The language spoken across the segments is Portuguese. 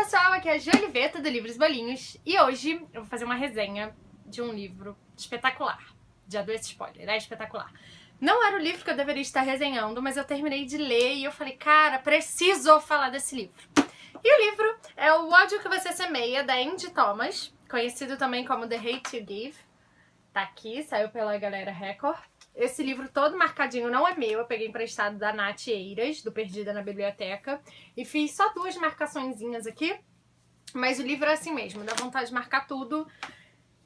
pessoal, aqui é a Joliveta do Livros Bolinhos e hoje eu vou fazer uma resenha de um livro espetacular. Já dou esse spoiler, é espetacular. Não era o livro que eu deveria estar resenhando, mas eu terminei de ler e eu falei, cara, preciso falar desse livro. E o livro é O Ódio que Você Semeia, da Angie Thomas, conhecido também como The Hate You Give. Tá aqui, saiu pela Galera Record. Esse livro todo marcadinho não é meu, eu peguei emprestado da Nath Eiras, do Perdida na Biblioteca, e fiz só 2 marcaçõezinhas aqui, mas o livro é assim mesmo, dá vontade de marcar tudo.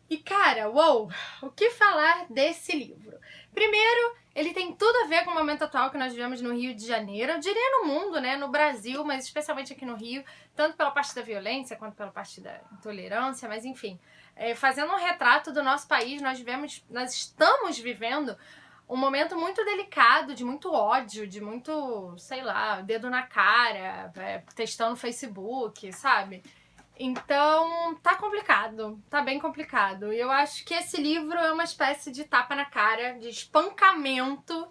E cara, uou, o que falar desse livro? Primeiro, ele tem tudo a ver com o momento atual que nós vivemos no Rio de Janeiro, eu diria no mundo, né, no Brasil, mas especialmente aqui no Rio, tanto pela parte da violência quanto pela parte da intolerância, mas enfim, fazendo um retrato do nosso país, nós estamos vivendo um momento muito delicado, de muito ódio, de muito, sei lá, dedo na cara, testando no Facebook, sabe? Então, tá complicado, tá bem complicado. E eu acho que esse livro é uma espécie de tapa na cara, de espancamento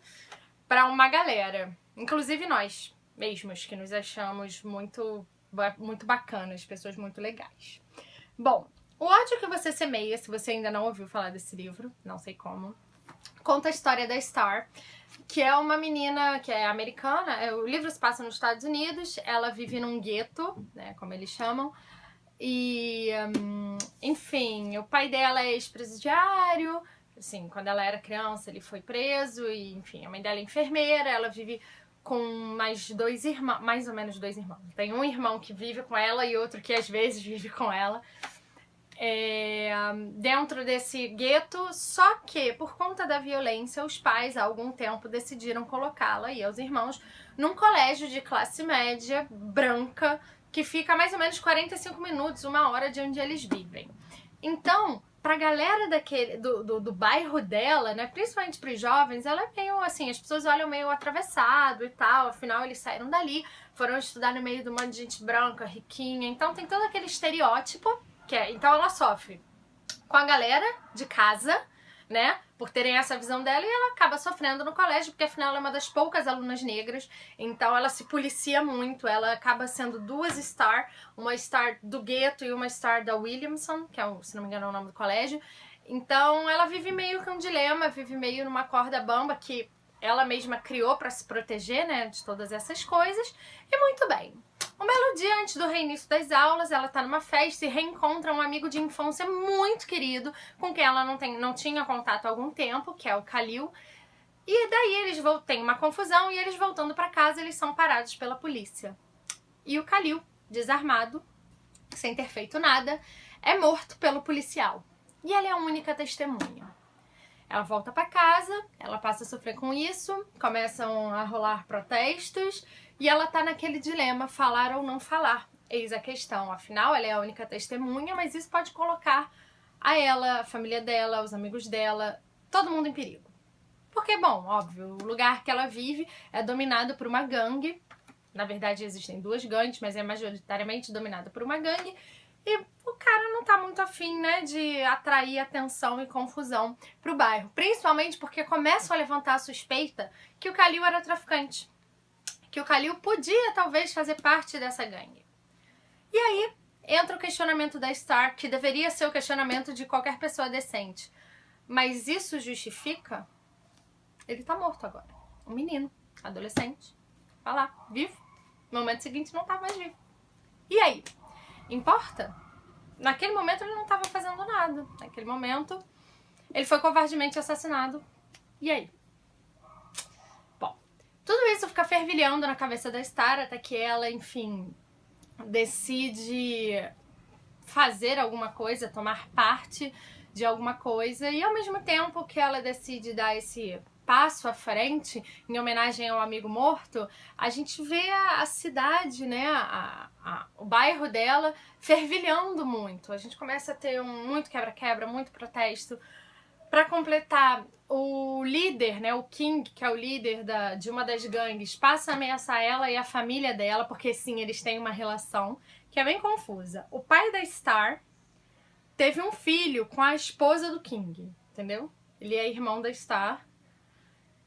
pra uma galera. Inclusive nós mesmos, que nos achamos muito bacanas, pessoas muito legais. Bom, O Ódio que Você Semeia, se você ainda não ouviu falar desse livro, não sei como, conta a história da Star, que é uma menina que é americana. O livro se passa nos Estados Unidos, ela vive num gueto, né, como eles chamam, e, enfim, o pai dela é ex-presidiário, assim, quando ela era criança ele foi preso, e, enfim, a mãe dela é enfermeira, ela vive com mais 2 irmãos, mais ou menos 2 irmãos. Tem um irmão que vive com ela e outro que às vezes vive com ela. Dentro desse gueto, só que por conta da violência, os pais há algum tempo decidiram colocá-la e os irmãos num colégio de classe média, branca, que fica a mais ou menos 45 minutos, 1 hora de onde eles vivem. Então, pra galera do bairro dela, né, principalmente pros jovens, ela é meio assim, as pessoas olham meio atravessado e tal, afinal eles saíram dali, foram estudar no meio de um monte de gente branca, riquinha, então tem todo aquele estereótipo. Então ela sofre com a galera de casa, né, por terem essa visão dela, e ela acaba sofrendo no colégio, porque afinal ela é uma das poucas alunas negras, então ela se policia muito, ela acaba sendo 2 Star, uma Star do gueto e uma Star da Williamson, que é, se não me engano, é o nome do colégio. Então ela vive meio que um dilema, vive meio numa corda bamba que ela mesma criou pra se proteger, né, de todas essas coisas, e muito bem. Um belo dia antes do reinício das aulas, ela tá numa festa e reencontra um amigo de infância muito querido, com quem ela não tinha contato há algum tempo, que é o Khalil. E daí eles têm uma confusão e eles voltando pra casa, eles são parados pela polícia. E o Khalil, desarmado, sem ter feito nada, é morto pelo policial. E ela é a única testemunha. Ela volta pra casa, ela passa a sofrer com isso, começam a rolar protestos e ela tá naquele dilema, falar ou não falar. Eis a questão, afinal ela é a única testemunha, mas isso pode colocar a ela, a família dela, os amigos dela, todo mundo em perigo. Porque, bom, óbvio, o lugar que ela vive é dominado por uma gangue. Na verdade existem 2 gangues, mas é majoritariamente dominado por uma gangue. E o cara não tá muito afim, né, de atrair atenção e confusão pro bairro. Principalmente porque começam a levantar a suspeita que o Khalil era traficante. Que o Khalil podia, talvez, fazer parte dessa gangue. E aí entra o questionamento da Star, que deveria ser o questionamento de qualquer pessoa decente. Mas isso justifica? Ele tá morto agora. Um menino, adolescente, tá lá, vivo. No momento seguinte não tá mais vivo. E aí? Importa? Naquele momento ele não estava fazendo nada. Naquele momento ele foi covardemente assassinado. E aí? Bom, tudo isso fica fervilhando na cabeça da Star até que ela, enfim, decide fazer alguma coisa, tomar parte de alguma coisa, e ao mesmo tempo que ela decide dar esse passo à frente, em homenagem ao amigo morto, a gente vê a cidade, né, o bairro dela fervilhando muito. A gente começa a ter muito quebra-quebra, muito protesto. Para completar, o líder, né, o King, que é o líder de uma das gangues, passa a ameaçar ela e a família dela, porque sim, eles têm uma relação que é bem confusa. O pai da Star teve um filho com a esposa do King, entendeu? Ele é irmão da Star,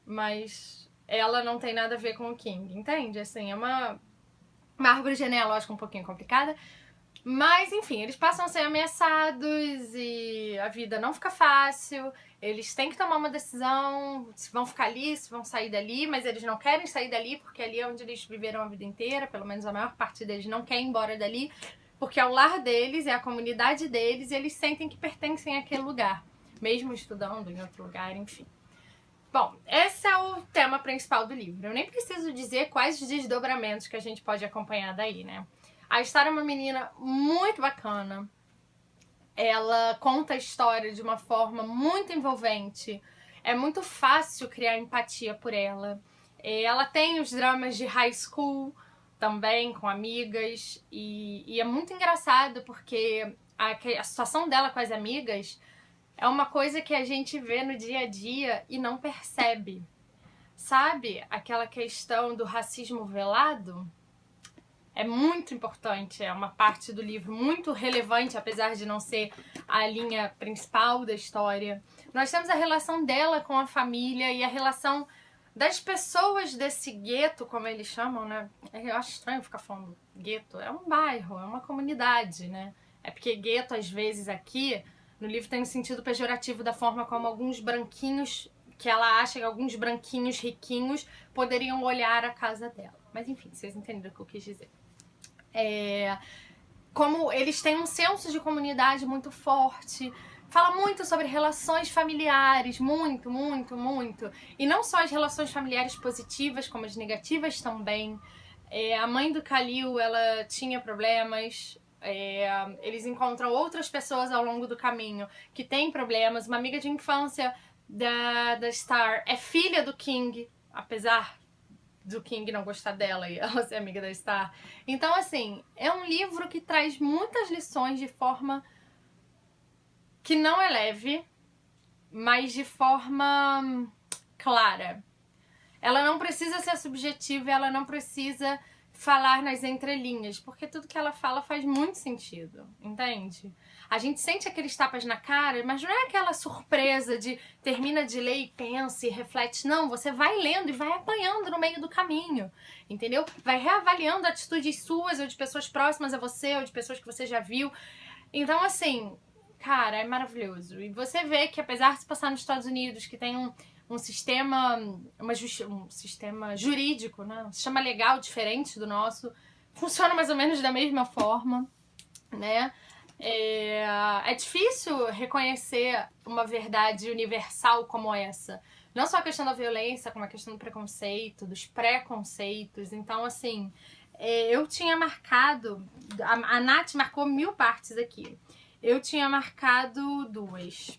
mas ela não tem nada a ver com o King, entende? Assim, é uma árvore genealógica um pouquinho complicada, Mas, enfim, eles passam a ser ameaçados e a vida não fica fácil. Eles têm que tomar uma decisão, se vão ficar ali, se vão sair dali, mas eles não querem sair dali porque ali é onde eles viveram a vida inteira, pelo menos a maior parte deles não quer ir embora dali, porque é o lar deles, é a comunidade deles e eles sentem que pertencem àquele lugar, mesmo estudando em outro lugar, enfim. Bom, esse é o tema principal do livro. Eu nem preciso dizer quais os desdobramentos que a gente pode acompanhar daí, né? A história é uma menina muito bacana. Ela conta a história de uma forma muito envolvente. É muito fácil criar empatia por ela. Ela tem os dramas de high school também, com amigas. E é muito engraçado porque a situação dela com as amigas é uma coisa que a gente vê no dia a dia e não percebe. Sabe aquela questão do racismo velado? É muito importante, é uma parte do livro muito relevante, apesar de não ser a linha principal da história. Nós temos a relação dela com a família e a relação das pessoas desse gueto, como eles chamam, né? Eu acho estranho ficar falando gueto. É um bairro, é uma comunidade, né? É porque gueto, às vezes, aqui, no livro tem um sentido pejorativo da forma como alguns branquinhos, que ela acha que alguns branquinhos riquinhos poderiam olhar a casa dela. Mas enfim, vocês entenderam o que eu quis dizer. Como eles têm um senso de comunidade muito forte, fala muito sobre relações familiares, muito. E não só as relações familiares positivas, como as negativas também. A mãe do Khalil, ela tinha problemas. Eles encontram outras pessoas ao longo do caminho que têm problemas. Uma amiga de infância da Star é filha do King, apesar do King não gostar dela e ela ser amiga da Star. Então, assim, é um livro que traz muitas lições de forma que não é leve, mas de forma clara. Ela não precisa ser subjetiva, ela não precisa falar nas entrelinhas, porque tudo que ela fala faz muito sentido, entende? A gente sente aqueles tapas na cara, mas não é aquela surpresa de termina de ler e pensa e reflete. Não, você vai lendo e vai apanhando no meio do caminho, entendeu? Vai reavaliando atitudes suas ou de pessoas próximas a você ou de pessoas que você já viu. Então, assim, cara, é maravilhoso. E você vê que apesar de se passar nos Estados Unidos, que tem um sistema, um sistema jurídico, né? Um sistema legal diferente do nosso, funciona mais ou menos da mesma forma, né? É difícil reconhecer uma verdade universal como essa. Não só a questão da violência, como a questão do preconceito, dos preconceitos. Então, assim, eu tinha marcado... A Nath marcou 1000 partes aqui. Eu tinha marcado 2.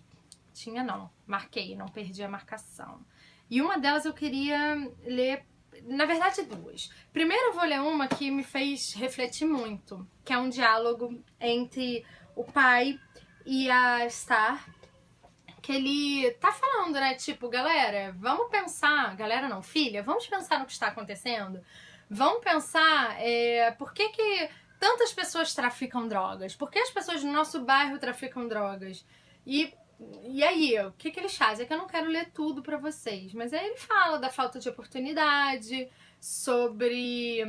Tinha não, marquei, não perdi a marcação. E uma delas eu queria ler, na verdade 2. Primeiro eu vou ler uma que me fez refletir muito, que é um diálogo entre o pai e a Star, que ele tá falando, né, tipo, galera, vamos pensar, galera não, filha, vamos pensar no que está acontecendo, vamos pensar por que tantas pessoas traficam drogas, por que as pessoas no nosso bairro traficam drogas, e aí, o que eles fazem? É que eu não quero ler tudo pra vocês, mas aí ele fala da falta de oportunidade, sobre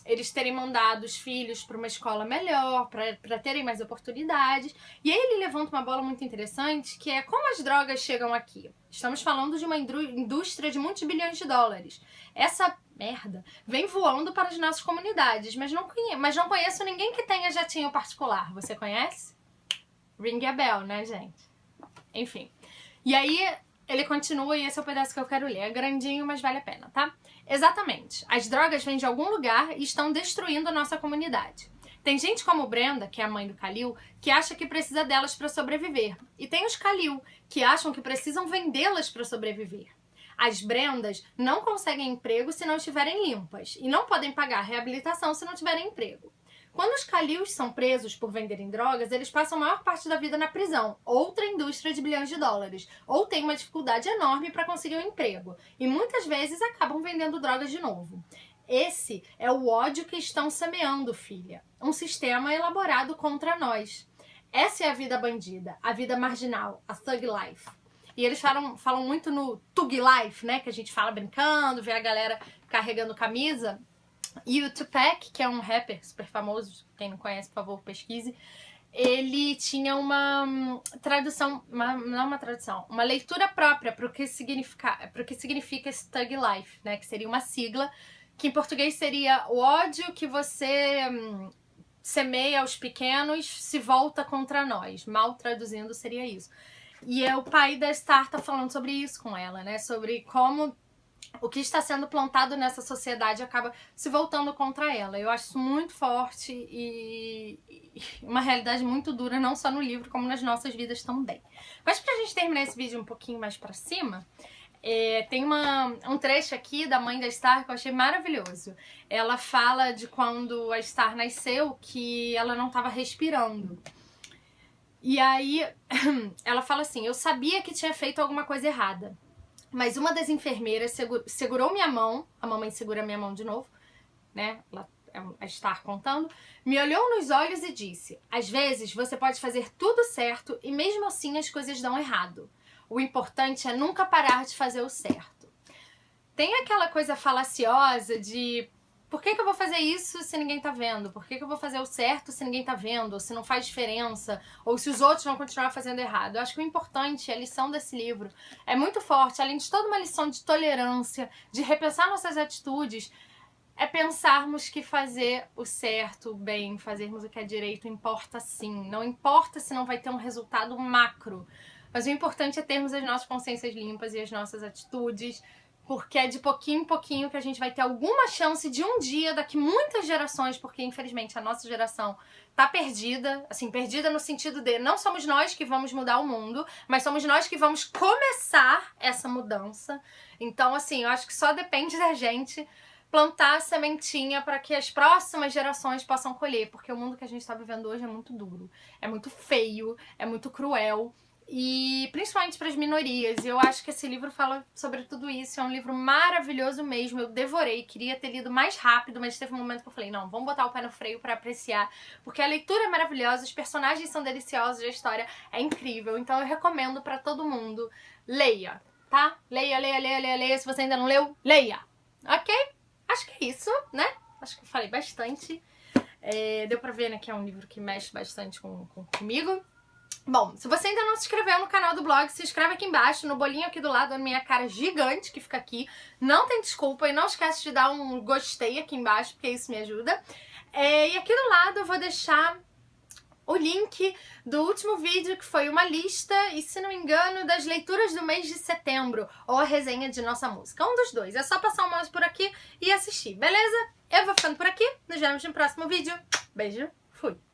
eles terem mandado os filhos pra uma escola melhor, pra terem mais oportunidades. E aí ele levanta uma bola muito interessante, que é como as drogas chegam aqui. Estamos falando de uma indústria de muitos bilhões de dólares. Essa merda vem voando para as nossas comunidades, mas não conheço ninguém que tenha jatinho particular. Você conhece? Ring a bell, né, gente? Enfim. E aí, ele continua e esse é o pedaço que eu quero ler. É grandinho, mas vale a pena, tá? Exatamente. As drogas vêm de algum lugar e estão destruindo a nossa comunidade. Tem gente como Brenda, que é a mãe do Khalil, que acha que precisa delas para sobreviver. E tem os Khalil, que acham que precisam vendê-las para sobreviver. As Brendas não conseguem emprego se não estiverem limpas. E não podem pagar reabilitação se não tiverem emprego. Quando os Khalils são presos por venderem drogas, eles passam a maior parte da vida na prisão, outra indústria de bilhões de dólares, ou têm uma dificuldade enorme para conseguir um emprego, e muitas vezes acabam vendendo drogas de novo. Esse é o ódio que estão semeando, filha. Um sistema elaborado contra nós. Essa é a vida bandida, a vida marginal, a thug life. E eles falam muito no thug life, né? Que a gente fala brincando, vê a galera carregando camisa. E o Tupac, que é um rapper super famoso, quem não conhece, por favor, pesquise, ele tinha uma tradução, não uma tradução, uma leitura própria para o que significa Thug Life, né? Que seria uma sigla, que em português seria o ódio que você semeia aos pequenos se volta contra nós. Mal traduzindo seria isso. E o pai da Star tá falando sobre isso com ela, né? Sobre como o que está sendo plantado nessa sociedade acaba se voltando contra ela. Eu acho isso muito forte e uma realidade muito dura, não só no livro, como nas nossas vidas também. Mas pra gente terminar esse vídeo um pouquinho mais pra cima, tem um trecho aqui da mãe da Star que eu achei maravilhoso. Ela fala de quando a Star nasceu que ela não estava respirando. E aí ela fala assim: eu sabia que tinha feito alguma coisa errada, mas uma das enfermeiras segurou minha mão, a mamãe segura minha mão de novo, né? A Star contando, me olhou nos olhos e disse: às vezes você pode fazer tudo certo e mesmo assim as coisas dão errado. O importante é nunca parar de fazer o certo. Tem aquela coisa falaciosa de por que eu vou fazer isso se ninguém tá vendo? Por que eu vou fazer o certo se ninguém tá vendo? Ou se não faz diferença? Ou se os outros vão continuar fazendo errado? Eu acho que o importante, a lição desse livro, é muito forte. Além de toda uma lição de tolerância, de repensar nossas atitudes, é pensarmos que fazer o certo, o bem, fazermos o que é direito importa sim. Não importa se não vai ter um resultado macro. Mas o importante é termos as nossas consciências limpas e as nossas atitudes, porque é de pouquinho em pouquinho que a gente vai ter alguma chance de um dia, daqui muitas gerações, porque infelizmente a nossa geração tá perdida, assim, perdida no sentido de não somos nós que vamos mudar o mundo, mas somos nós que vamos começar essa mudança. Então, assim, eu acho que só depende da gente plantar a sementinha para que as próximas gerações possam colher, porque o mundo que a gente está vivendo hoje é muito duro, é muito feio, é muito cruel. E principalmente para as minorias. Eu acho que esse livro fala sobre tudo isso. É um livro maravilhoso mesmo. Eu devorei, queria ter lido mais rápido, mas teve um momento que eu falei, não, vamos botar o pé no freio para apreciar, porque a leitura é maravilhosa, os personagens são deliciosos, a história é incrível. Então eu recomendo para todo mundo. Leia, tá? Leia, leia, leia, leia, leia. Se você ainda não leu, leia. Ok? Acho que é isso, né? Acho que eu falei bastante. Deu pra ver, né, que é um livro que mexe bastante comigo. Bom, se você ainda não se inscreveu no canal do blog, se inscreve aqui embaixo, no bolinho aqui do lado, a minha cara gigante que fica aqui. Não tem desculpa e não esquece de dar um gostei aqui embaixo, porque isso me ajuda. E aqui do lado eu vou deixar o link do último vídeo, que foi uma lista, e se não me engano, das leituras do mês de setembro, ou a resenha de nossa música. Um dos dois. É só passar o mouse por aqui e assistir, beleza? Eu vou ficando por aqui. Nos vemos no próximo vídeo. Beijo, fui!